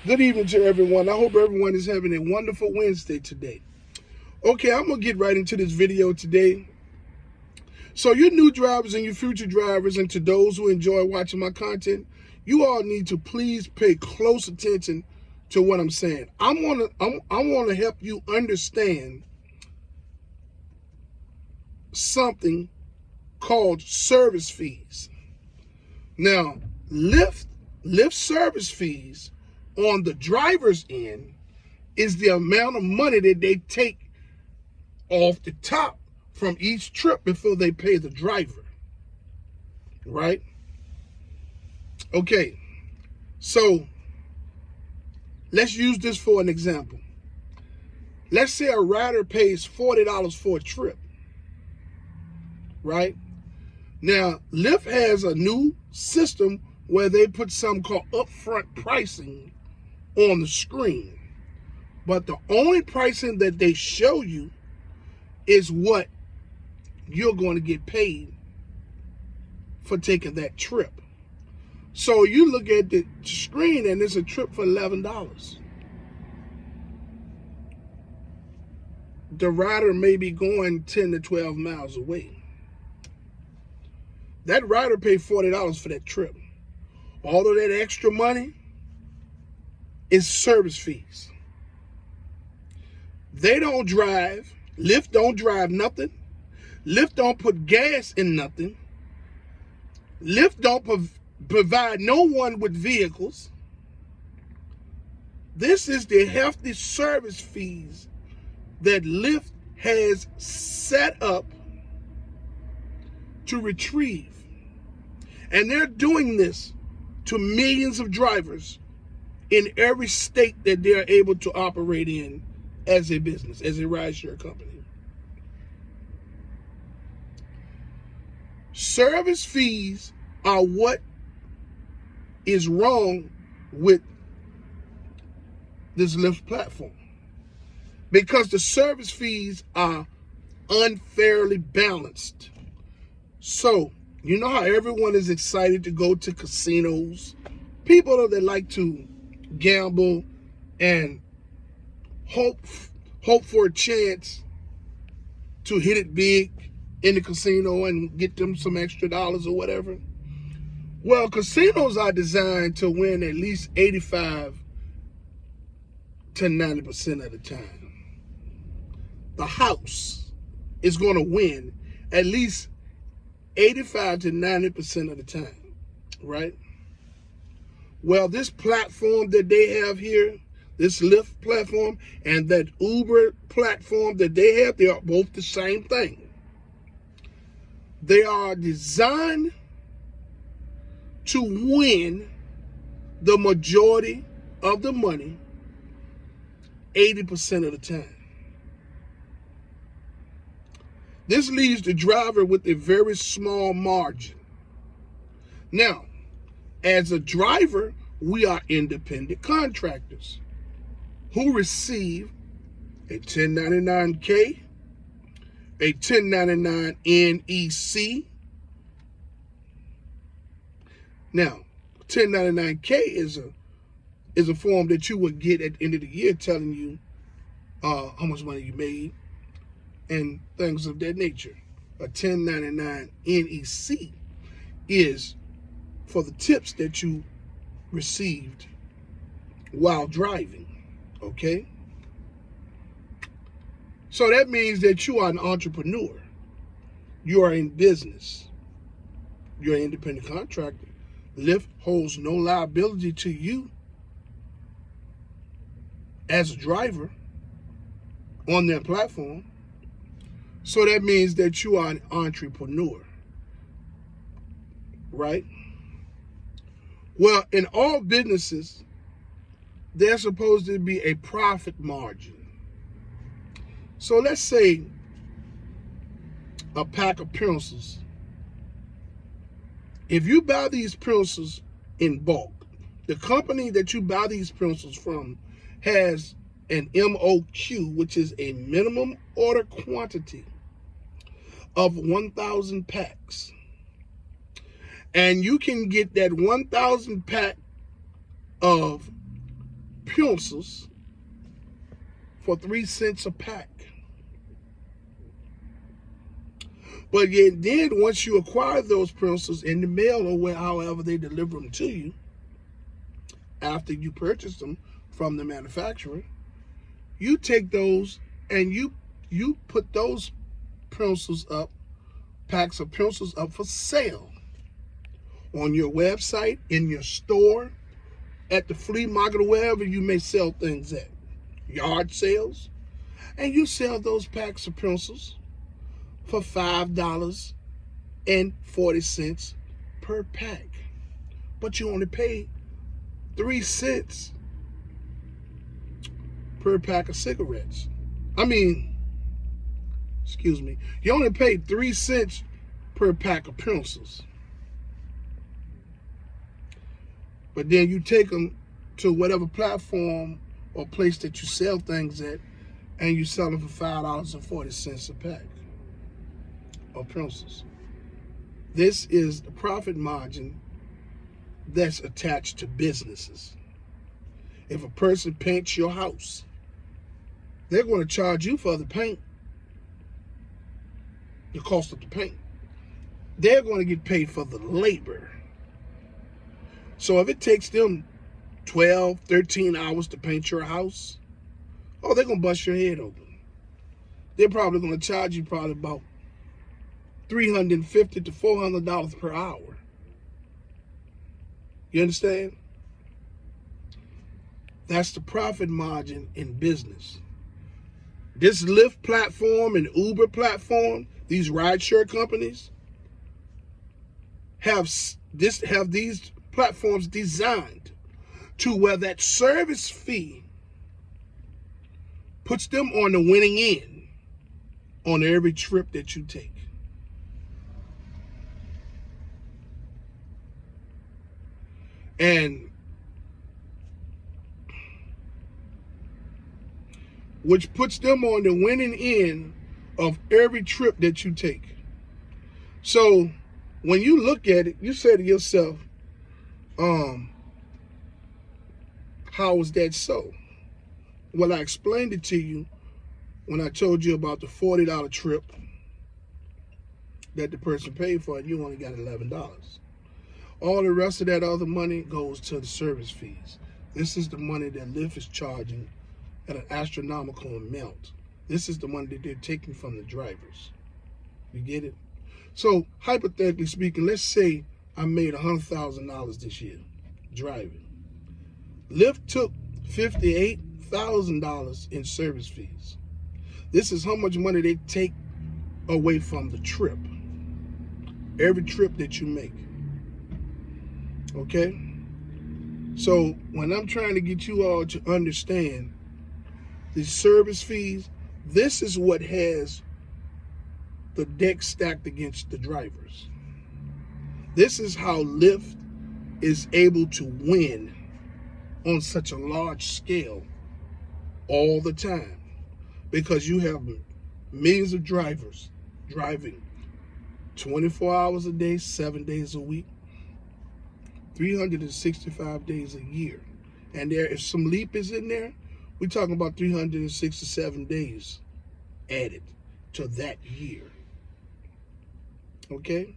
Good evening to everyone. I hope everyone is having a wonderful Wednesday today. Okay, I'm going to get right into this video today. So you new drivers and your future drivers, and to those who enjoy watching my content, you all need to please pay close attention to what I'm saying. I want to help you understand something called service fees. Now, Lyft service fees on the driver's end is the amount of money that they take off the top from each trip before they pay the driver, right? Okay, so let's use this for an example. Let's say a rider pays $40 for a trip, right? Now, Lyft has a new system where they put something called upfront pricing on the screen. But the only pricing that they show you is what you're going to get paid for taking that trip. So you look at the screen and it's a trip for $11. The rider may be going 10 to 12 miles away. That rider paid $40 for that trip. All of that extra money is service fees. They don't drive. Lyft don't drive nothing. Lyft don't put gas in nothing. Lyft don't provide no one with vehicles. This is the hefty service fees that Lyft has set up to retrieve. And they're doing this to millions of drivers in every state that they're able to operate in as a business, as a rideshare company. Service fees are what is wrong with this Lyft platform, because the service fees are unfairly balanced. So, you know how everyone is excited to go to casinos? People that like to gamble and hope for a chance to hit it big in the casino and get them some extra dollars or whatever. Well, casinos are designed to win at least 85 to 90% of the time. The house is going to win at least 85 to 90% of the time, right? Well, this platform that they have here, this Lyft platform and that Uber platform that they have, they are both the same thing. They are designed to win the majority of the money 80% of the time. This leaves the driver with a very small margin. Now, as a driver, we are independent contractors who receive a 1099K, a 1099 NEC. Now, 1099K is a form that you would get at the end of the year telling you how much money you made and things of that nature. A 1099 NEC is for the tips that you received while driving, okay? So that means that you are an entrepreneur. You are in business. You're an independent contractor. Lyft holds no liability to you as a driver on their platform. So that means that you are an entrepreneur, right? Well, in all businesses, there's supposed to be a profit margin. So let's say a pack of pencils. If you buy these pencils in bulk, the company that you buy these pencils from has an MOQ, which is a minimum order quantity of 1,000 packs. And you can get that 1,000 pack of pencils for 3 cents a pack. But yet then once you acquire those pencils in the mail or however they deliver them to you, after you purchase them from the manufacturer, you take those and you put those pencils up, packs of pencils up for sale on your website, in your store, at the flea market, or wherever you may sell things at, yard sales, and you sell those packs of pencils for $5.40 per pack. But you only pay 3 cents per pack of cigarettes. You only pay 3 cents per pack of pencils. But then you take them to whatever platform or place that you sell things at, and you sell them for $5.40 a pack of pencils. This is the profit margin that's attached to businesses. If a person paints your house, they're going to charge you for the paint, the cost of the paint. They're going to get paid for the labor. So if it takes them 12, 13 hours to paint your house, they're going to bust your head open. They're probably going to charge you probably about $350 to $400 per hour. You understand? That's the profit margin in business. This Lyft platform and Uber platform, these rideshare companies, have these platforms designed to where that service fee puts them on the winning end on every trip that you take. And which puts them on the winning end of every trip that you take. So when you look at it, you say to yourself, how is that so? Well, I explained it to you when I told you about the $40 trip that the person paid for, and you only got $11. All the rest of that other money goes to the service fees. This is the money that Lyft is charging at an astronomical amount. This is the money that they're taking from the drivers. You get it? So, hypothetically speaking, let's say I made $100,000 this year driving. Lyft took $58,000 in service fees. This is how much money they take away from the trip. Every trip that you make. Okay? So when I'm trying to get you all to understand the service fees, this is what has the deck stacked against the drivers. This is how Lyft is able to win on such a large scale all the time, because you have millions of drivers driving 24 hours a day, 7 days a week, 365 days a year. And if some leap is in there, we're talking about 367 days added to that year. Okay?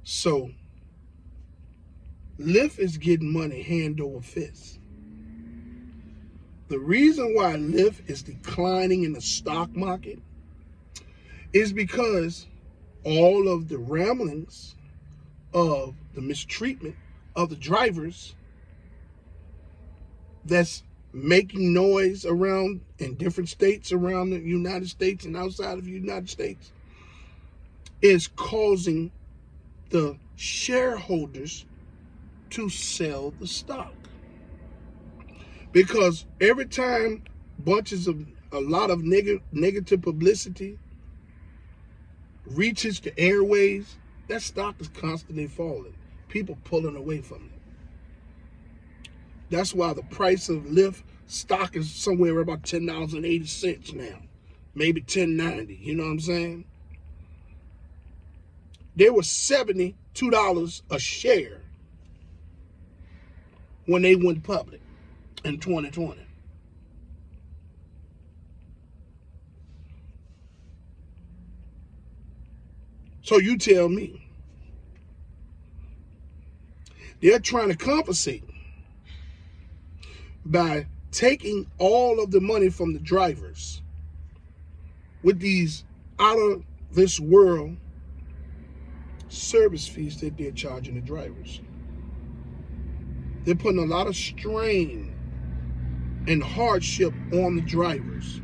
So, Lyft is getting money hand over fist. The reason why Lyft is declining in the stock market is because all of the ramblings of the mistreatment of the drivers that's making noise around in different states around the United States and outside of the United States is causing the shareholders to sell the stock. Because every time a lot of negative publicity reaches the airways, that stock is constantly falling. People pulling away from it. That's why the price of Lyft stock is somewhere about $10.80 now. Maybe $10.90. You know what I'm saying? They were $72 a share when they went public. in 2020. So you tell me. They're trying to compensate by taking all of the money from the drivers with these out of this world service fees that they're charging the drivers. They're putting a lot of strain and hardship on the drivers.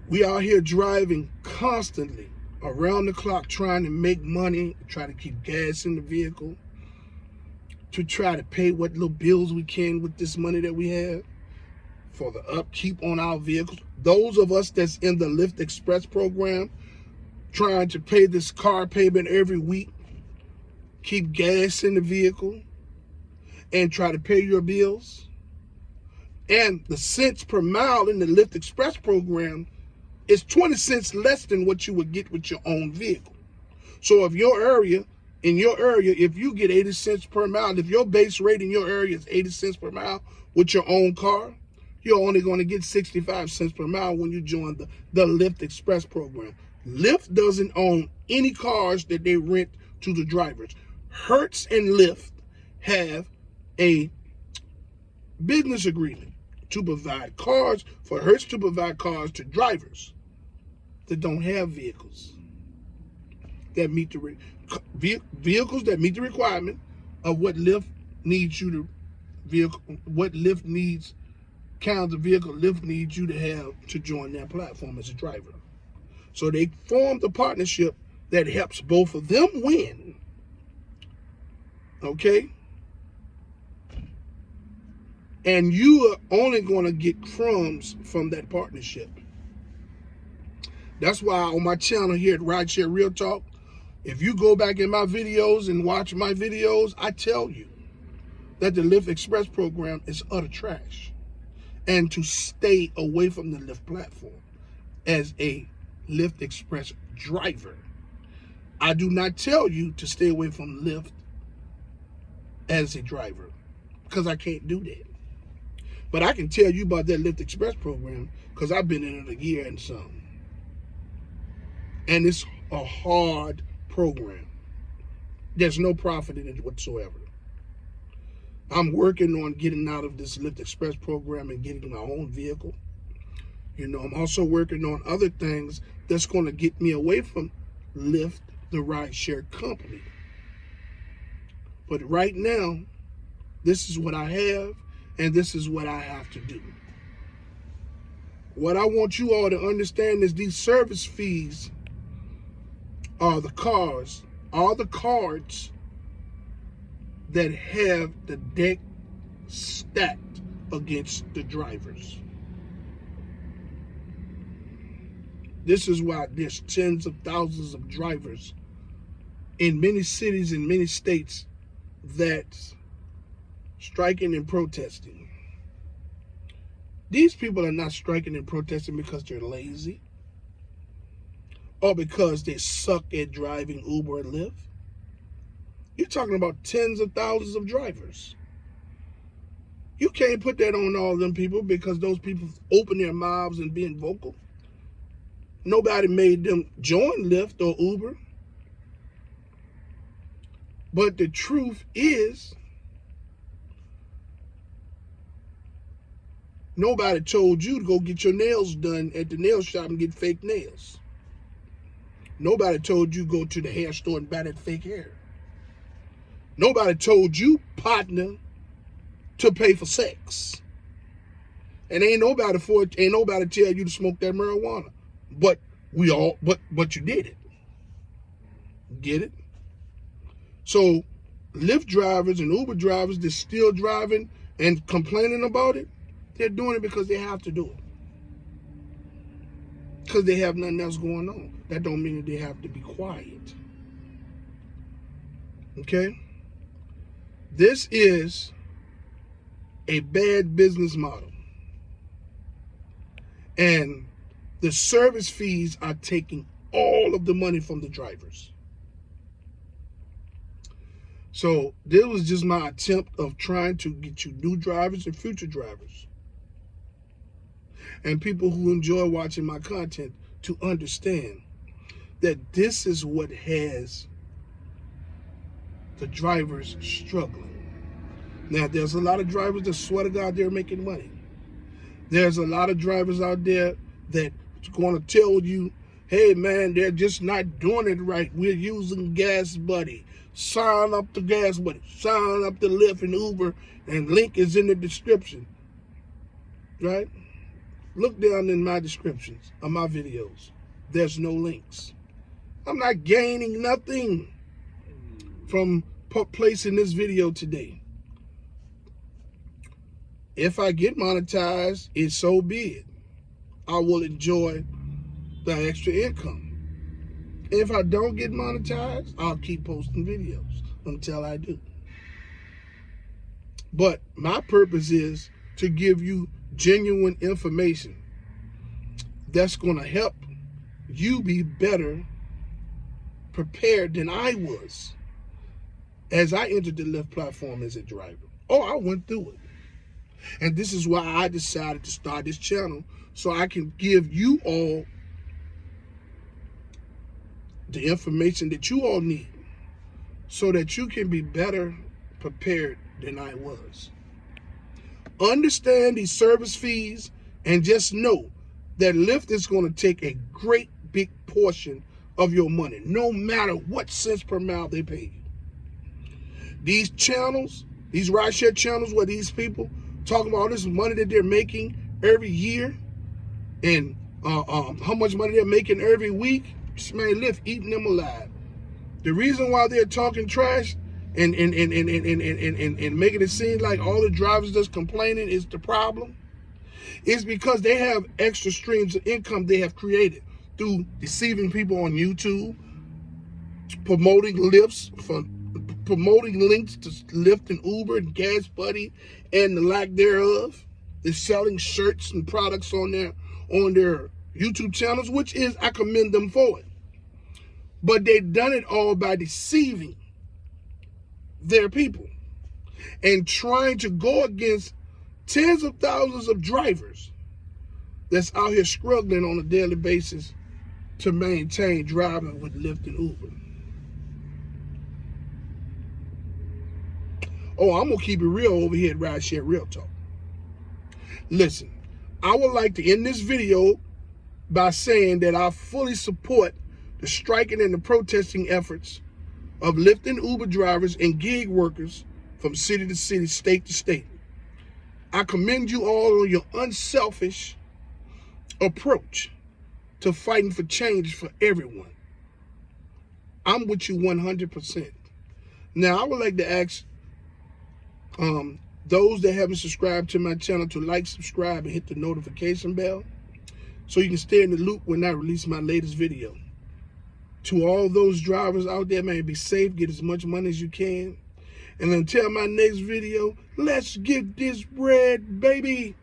We out here driving constantly around the clock trying to make money, try to keep gas in the vehicle, to try to pay what little bills we can with this money that we have for the upkeep on our vehicles. Those of us that's in the Lyft Express program, trying to pay this car payment every week, keep gas in the vehicle, and try to pay your bills. And the cents per mile in the Lyft Express program is 20 cents less than what you would get with your own vehicle. So if in your area, if you get 80 cents per mile, if your base rate in your area is 80 cents per mile with your own car, you're only going to get 65 cents per mile when you join the Lyft Express program. Lyft doesn't own any cars that they rent to the drivers. Hertz and Lyft have a business agreement to provide cars, for Hertz to provide cars to drivers that don't have vehicles that meet the vehicles that meet the requirement of what Lyft needs you to what Lyft needs, kinds of vehicle Lyft needs you to have to join their platform as a driver. So they formed a partnership that helps both of them win. Okay? And you are only going to get crumbs from that partnership. That's why on my channel here at Rideshare Real Talk, if you go back in my videos and watch my videos, I tell you that the Lyft Express program is utter trash, and to stay away from the Lyft platform as a Lyft Express driver. I do not tell you to stay away from Lyft as a driver, because I can't do that. But I can tell you about that Lyft Express program because I've been in it a year and some. And it's a hard program. There's no profit in it whatsoever. I'm working on getting out of this Lyft Express program and getting my own vehicle. You know, I'm also working on other things that's going to get me away from Lyft, the rideshare company. But right now, this is what I have, and this is what I have to do. What I want you all to understand is these service fees are the cards that have the deck stacked against the drivers. This is why there's tens of thousands of drivers in many cities and many states that's striking and protesting. These people are not striking and protesting because they're lazy or because they suck at driving Uber and Lyft. You're talking about tens of thousands of drivers. You can't put that on all them people because those people open their mouths and being vocal. Nobody made them join Lyft or Uber. But the truth is, nobody told you to go get your nails done at the nail shop and get fake nails. Nobody told you go to the hair store and buy that fake hair. Nobody told you, partner, to pay for sex. And ain't nobody tell you to smoke that marijuana. But you did it. Get it? So Lyft drivers and Uber drivers that's still driving and complaining about it, they're doing it because they have to do it. Because they have nothing else going on. That don't mean that they have to be quiet. Okay? This is a bad business model. And the service fees are taking all of the money from the drivers. So this was just my attempt of trying to get you new drivers and future drivers and people who enjoy watching my content to understand that this is what has the drivers struggling. Now, there's a lot of drivers that swear to God they're making money. There's a lot of drivers out there that's going to tell you, hey man, they're just not doing it right. We're using Gas Buddy. Sign up to Gas Buddy. Sign up to Lyft and Uber, and link is in the description. Right? Look down in my descriptions of my videos. There's no links. I'm not gaining nothing from placing this video today. If I get monetized, it's so be it. I will enjoy the extra income. If I don't get monetized, I'll keep posting videos until I do. But my purpose is to give you genuine information that's going to help you be better prepared than I was as I entered the Lyft platform as a driver. Oh, I went through it. And this is why I decided to start this channel, so I can give you all the information that you all need so that you can be better prepared than I was. Understand these service fees and just know that Lyft is going to take a great big portion of your money, no matter what cents per mile they pay you. These channels, these rideshare channels where these people talking about all this money that they're making every year and how much money they're making every week, man, Lyft eating them alive. The reason why they're talking trash and making it seem like all the drivers that's complaining is the problem is because they have extra streams of income they have created through deceiving people on YouTube, promoting Lyfts, promoting links to Lyft and Uber and Gas Buddy and the lack thereof. They're selling shirts and products on their YouTube channels, which is, I commend them for it. But they've done it all by deceiving their people and trying to go against tens of thousands of drivers that's out here struggling on a daily basis to maintain driving with Lyft and Uber. Oh, I'm going to keep it real over here at Rideshare RealTalk. Listen, I would like to end this video by saying that I fully support the striking and the protesting efforts of Lyft and Uber drivers and gig workers from city to city, state to state. I commend you all on your unselfish approach to fighting for change for everyone. I'm with you 100%. Now, I would like to ask those that haven't subscribed to my channel to like, subscribe, and hit the notification bell so you can stay in the loop when I release my latest video. To all those drivers out there, man, be safe, get as much money as you can. And until my next video, let's get this bread, baby.